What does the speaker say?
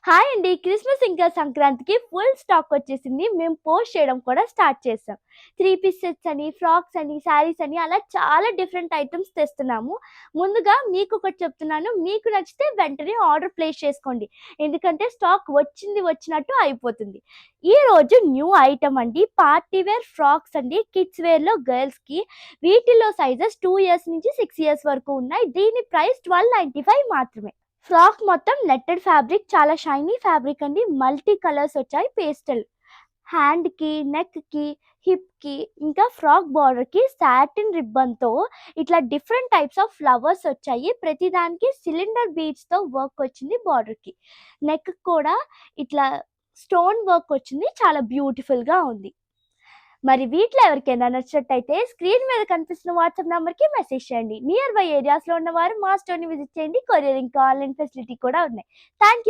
Hi అండి. Christmas ఇంకా సంక్రాంతికి ఫుల్ స్టాక్ వచ్చేసింది. మేము పోస్ట్ చేయడం కూడా స్టార్ట్ చేసాం. 3 పీస్ సెట్స్ అని, ఫ్రాక్స్ అని, శారీస్ అని అలా చాలా డిఫరెంట్ ఐటెమ్స్ తెస్తున్నాము. ముందుగా మీకొకటి చెప్తున్నాను. మీకు నచ్చితే వెంటనే ఆర్డర్ ప్లేస్ చేసుకోండి. ఎందుకంటే స్టాక్ వచ్చింది వచ్చినట్టు అయిపోతుంది. ఈరోజు న్యూ ఐటెమ్ అండి. పార్టీ వేర్ ఫ్రాక్స్ అండి. కిడ్స్ వేర్‌లో గర్ల్స్‌కి. వీటిలో సైజెస్ 2 ఇయర్స్ నుంచి 6 ఇయర్స్ వరకు ఉన్నాయి. దీని ప్రైస్ 1295 మాత్రమే. ఫ్రాక్ మొత్తం నెట్టెడ్ ఫ్యాబ్రిక్, చాలా షైనీ ఫ్యాబ్రిక్ అండి. మల్టీ కలర్స్ వచ్చాయి. పేస్టల్ హ్యాండ్కి, నెక్కి, హిప్కి, ఇంకా ఫ్రాక్ బార్డర్కి సాటిన్ రిబ్బన్తో ఇట్లా డిఫరెంట్ టైప్స్ ఆఫ్ ఫ్లవర్స్ వచ్చాయి. ప్రతిదానికి సిలిండర్ బీడ్స్తో వర్క్ వచ్చింది. బార్డర్కి నెక్ కూడా ఇట్లా స్టోన్ వర్క్ వచ్చింది. చాలా బ్యూటిఫుల్గా ఉంది. మరి వీటిలో ఎవరికైనా నచ్చినట్టయితే స్క్రీన్ మీద కనిపిస్తున్న వాట్సాప్ నెంబర్కి మెసేజ్ చేయండి. నియర్ బై ఏరియాస్లో ఉన్నవారు మా స్టోర్ని విజిట్ చేయండి. కొరియర్ ఇంకా ఆన్లైన్ ఫెసిలిటీ కూడా ఉన్నాయి. Thank you.